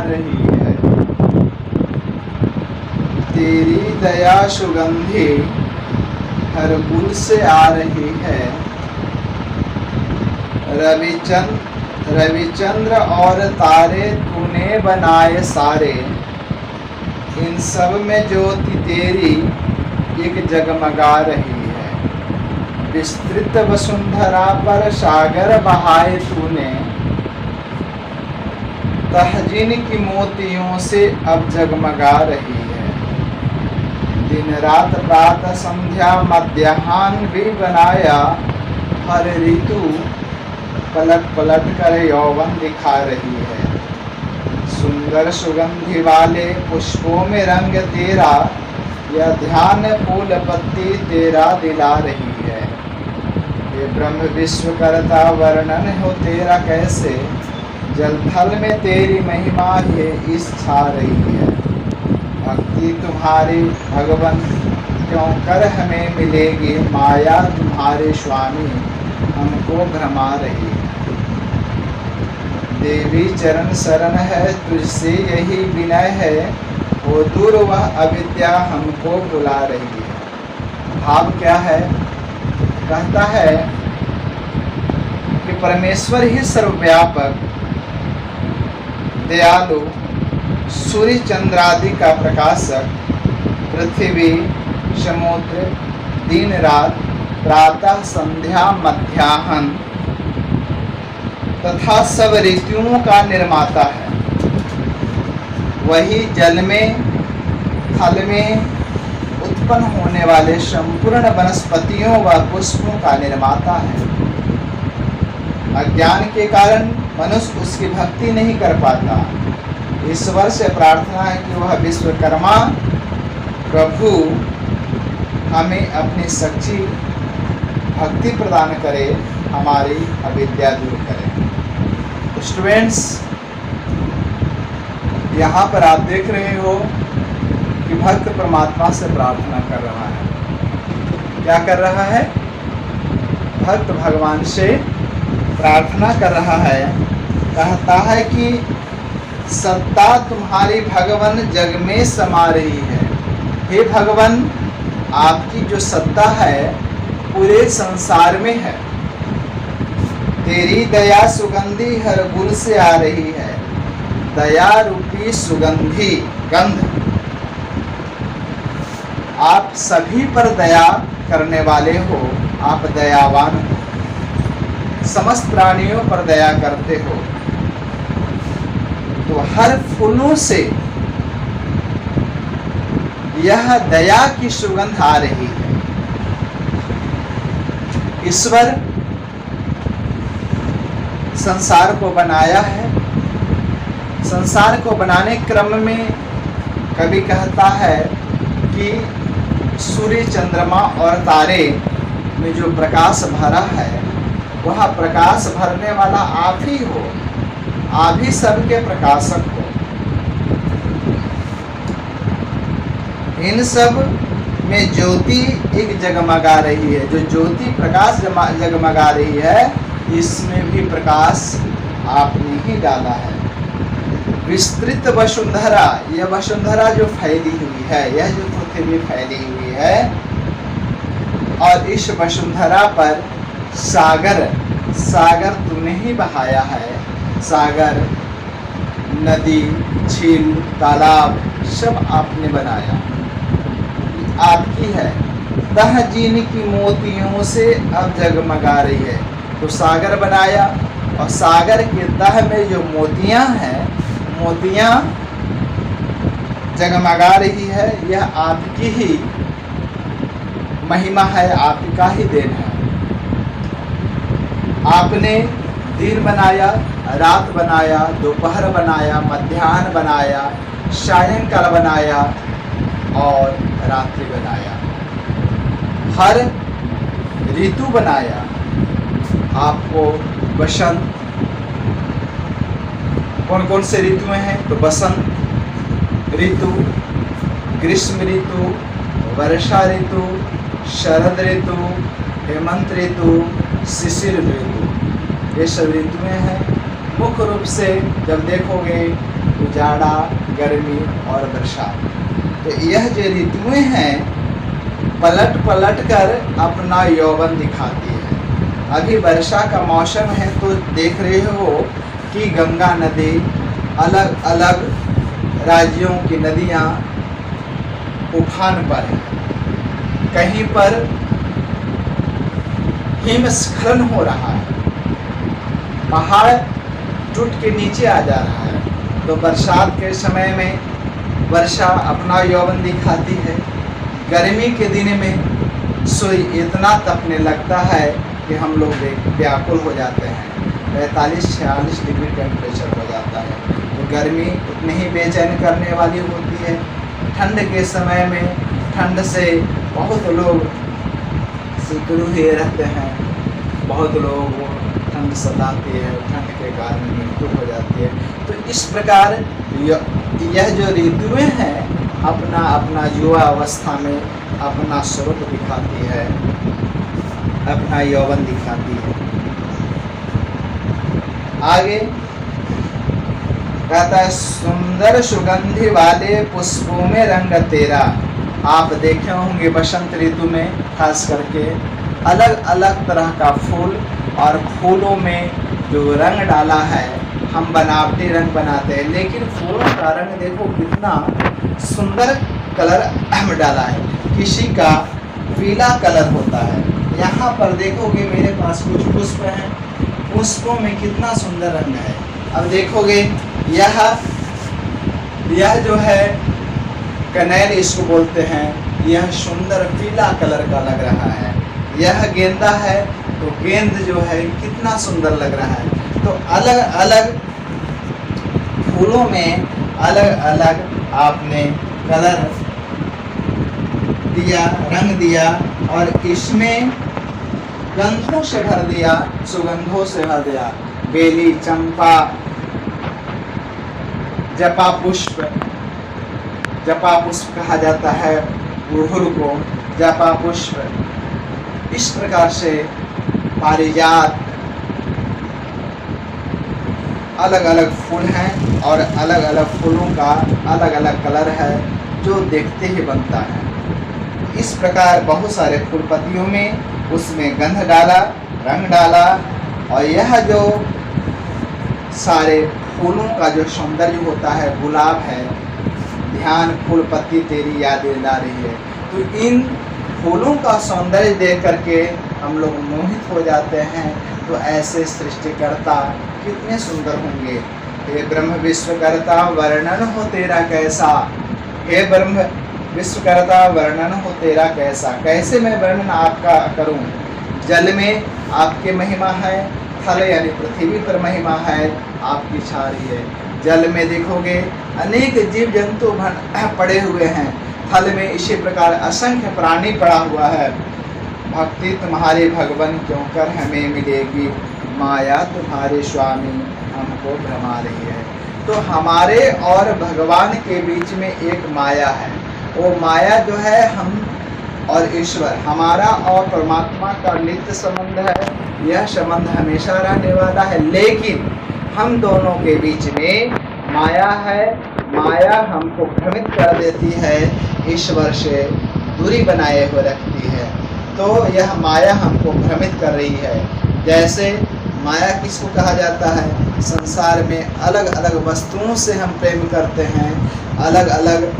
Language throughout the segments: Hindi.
रही है। तेरी दया सुगंधी हर बुल से आ रही है। रविचंद्र और तारे तूने बनाए सारे, इन सब में ज्योति तेरी एक जगमगा रही है। विस्तृत वसुंधरा पर सागर बहाए तूने, तहजीन की मोतियों से अब जगमगा रही है। दिन रात प्रातः संध्या मध्याह्न भी बनाया, हर ऋतु पलट पलट कर यौवन दिखा रही है। सुंदर सुगंधि वाले पुष्पों में रंग तेरा, यह ध्यान फूल पत्ती तेरा दिला रही है। ये ब्रह्म विश्व करता वर्णन हो तेरा कैसे, जल थल में तेरी महिमा ये इस छा रही है। भक्ति तुम्हारी भगवन क्यों कर हमें मिलेगी, माया तुम्हारे स्वामी हमको भ्रमा रही है। देवी चरण शरण है तुझसे यही विनय है, वो दूर वह अविद्या हमको बुला रही है। भाव क्या है? कहता है कि परमेश्वर ही सर्वव्यापक, दयालु, सूर्य चंद्रादि का प्रकाशक, पृथ्वी, समुद्र, दिन रात, प्रातः संध्या मध्याह्न तथा सब ऋतुओं का निर्माता है। वही जल में, थल में उत्पन्न होने वाले संपूर्ण वनस्पतियों व पुष्पों का निर्माता है। अज्ञान के कारण मनुष्य उसकी भक्ति नहीं कर पाता। ईश्वर से प्रार्थना है कि वह विश्वकर्मा प्रभु हमें अपनी सच्ची भक्ति प्रदान करे, हमारी अविद्या दूर करे। स्टूडेंट्स, यहाँ पर आप देख रहे हो कि भक्त परमात्मा से प्रार्थना कर रहा है। क्या कर रहा है? भक्त भगवान से प्रार्थना कर रहा है। कहता है कि सत्ता तुम्हारी भगवन जग में समा रही है। हे भगवन, आपकी जो सत्ता है पूरे संसार में है। तेरी दया सुगंधी हर गुल से आ रही है। दया रूपी सुगंधी गंध आप सभी पर दया करने वाले हो। आप दयावान हो, समस्त प्राणियों पर दया करते हो। तो हर फूलों से यह दया की सुगंध आ रही है। ईश्वर संसार को बनाया है। संसार को बनाने क्रम में कभी कहता है कि सूर्य चंद्रमा और तारे में जो प्रकाश भरा है वह प्रकाश भरने वाला आप ही हो। आप ही सबके प्रकाशक हो। इन सब में ज्योति एक जगमगा रही है। जो ज्योति प्रकाश जगमगा रही है, इसमें भी प्रकाश आपने ही डाला है। विस्तृत वसुंधरा, यह वसुंधरा जो फैली हुई है, यह जो पृथ्वी फैली हुई है, और इस वसुंधरा पर सागर तूने ही बहाया है। सागर, नदी, झील, तालाब सब आपने बनाया, आपकी है। तहजीन की मोतियों से अब जगमगा रही है। तो सागर बनाया, और सागर के तह में जो मोतियां हैं, मोतियां जगमगा रही है। यह आपकी ही महिमा है, आपका ही देन है। आपने दिन बनाया, रात बनाया, दोपहर बनाया, मध्याह्न बनाया, सायंकाल बनाया और रात्रि बनाया। हर ऋतु बनाया। आपको बसंत, कौन कौन से ऋतुएं हैं? तो बसंत ऋतु, ग्रीष्म ऋतु, वर्षा ऋतु, शरद ऋतु, हेमंत ऋतु, शिशिर ऋतु, ये सब ऋतुएं हैं। मुख्य रूप से जब देखोगे तो जाड़ा, गर्मी और बरसात। तो यह जो ऋतुएं हैं पलट पलट कर अपना यौवन दिखाती है। अभी वर्षा का मौसम है तो देख रहे हो कि गंगा नदी, अलग अलग राज्यों की नदियाँ उफान पर हैं। कहीं पर हिमस्खलन हो रहा है, पहाड़ टूट के नीचे आ जा रहा है। तो बरसात के समय में वर्षा अपना यौवन दिखाती है। गर्मी के दिन में सूर्य इतना तपने लगता है कि हम लोग व्याकुल हो जाते हैं, 45-46 डिग्री टेम्परेचर हो जाता है। तो गर्मी उतनी ही बेचैन करने वाली होती है। ठंड के समय में ठंड से बहुत लोग सिकुड़े हुए रहते हैं, बहुत लोगों को ठंड सताती है, ठंड के कारण मृत्यु हो जाती है। तो इस प्रकार यह जो ऋतुएं हैं अपना अपना युवा अवस्था में अपना स्वरूप दिखाती है, अपना यौवन दिखाती है। आगे कहता है सुंदर सुगंधि वाले पुष्पों में रंग तेरा। आप देखे होंगे बसंत ऋतु में खास करके अलग अलग तरह का फूल, और फूलों में जो रंग डाला है, हम बनावटी रंग बनाते हैं, लेकिन फूलों का रंग देखो कितना सुंदर कलर हम डाला है। किसी का पीला कलर होता है। यहाँ पर देखोगे मेरे पास कुछ पुष्प हैं, पुष्पों में कितना सुंदर रंग है। अब देखोगे यह जो है कनेल इसको बोलते हैं, यह सुंदर पीला कलर का लग रहा है। यह गेंदा है तो गेंद जो है कितना सुंदर लग रहा है। तो अलग अलग फूलों में अलग अलग आपने कलर दिया, रंग दिया, और इसमें गंधों से भर दिया, सुगंधों से भर दिया। बेली, चंपा, जपा पुष्प, जपा पुष्प कहा जाता है गुड़हल को, जपा पुष्प। इस प्रकार से पारिजात, अलग अलग फूल हैं और अलग अलग फूलों का अलग अलग कलर है जो देखते ही बनता है। इस प्रकार बहुत सारे फूल पत्तियों में उसमें गंध डाला, रंग डाला, और यह जो सारे फूलों का जो सौंदर्य होता है, गुलाब है, ध्यान फूल पत्ती तेरी यादें ला रही है। तो इन फूलों का सौंदर्य देख करके हम लोग मोहित हो जाते हैं। तो ऐसे सृष्टिकर्ता कितने सुंदर होंगे। हे ब्रह्म विश्वकर्ता वर्णन हो तेरा कैसा, हे ब्रह्म विश्वकर्ता वर्णन हो तेरा कैसा। कैसे मैं वर्णन आपका करूं। जल में आपकी महिमा है, थल यानी पृथ्वी पर महिमा है आपकी छारी है। जल में देखोगे अनेक जीव जंतु पड़े हुए हैं, थल में इसी प्रकार असंख्य प्राणी पड़ा हुआ है। भक्ति तुम्हारे भगवान क्यों कर हमें मिलेगी, माया तुम्हारे स्वामी हमको भ्रमा रही है। तो हमारे और भगवान के बीच में एक माया है। वो माया जो है हम और ईश्वर, हमारा और परमात्मा का नित्य संबंध है। यह संबंध हमेशा रहने वाला है, लेकिन हम दोनों के बीच में माया है। माया हमको भ्रमित कर देती है, ईश्वर से दूरी बनाए हुए रखती है। तो यह माया हमको भ्रमित कर रही है। जैसे माया किसको कहा जाता है, संसार में अलग अलग वस्तुओं से हम प्रेम करते हैं, अलग अलग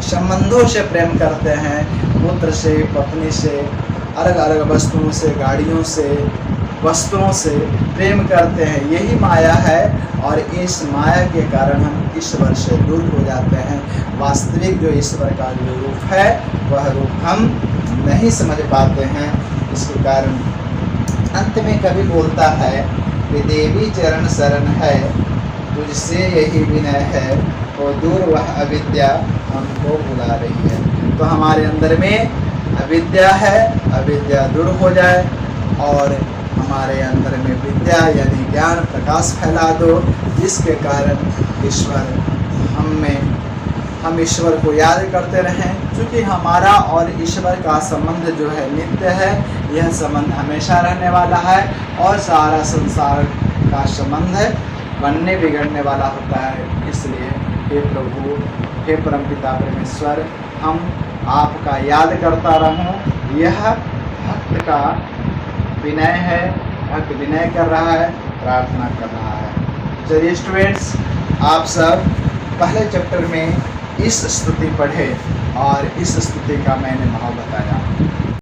संबंधों से प्रेम करते हैं, पुत्र से, पत्नी से, अलग अलग वस्तुओं से, गाड़ियों से, वस्त्रों से प्रेम करते हैं। यही माया है, और इस माया के कारण हम ईश्वर से दूर हो जाते हैं। वास्तविक जो ईश्वर का जो रूप है वह रूप हम नहीं समझ पाते हैं। इसके कारण अंत में कवि बोलता है कि देवी चरण शरण है, तुझसे यही विनय है, वो दूर वह अविद्या हमको बुला रही है। तो हमारे अंदर में अविद्या है, अविद्या दूर हो जाए, और हमारे अंदर में विद्या यानी ज्ञान प्रकाश फैला दो, जिसके कारण ईश्वर हम ईश्वर को याद करते रहें। क्योंकि हमारा और ईश्वर का संबंध जो है नित्य है, यह संबंध हमेशा रहने वाला है, और सारा संसार का संबंध बनने बिगड़ने वाला होता है। इसलिए हे प्रभु, हे परमपिता परमेश्वर, हम आपका याद करता रहूं। यह भक्त का विनय है, भक्त विनय कर रहा है, प्रार्थना कर रहा है। चलिए स्टूडेंट्स, आप सब पहले चैप्टर में इस स्तुति पढ़े और इस स्तुति का मैंने भाव बताया।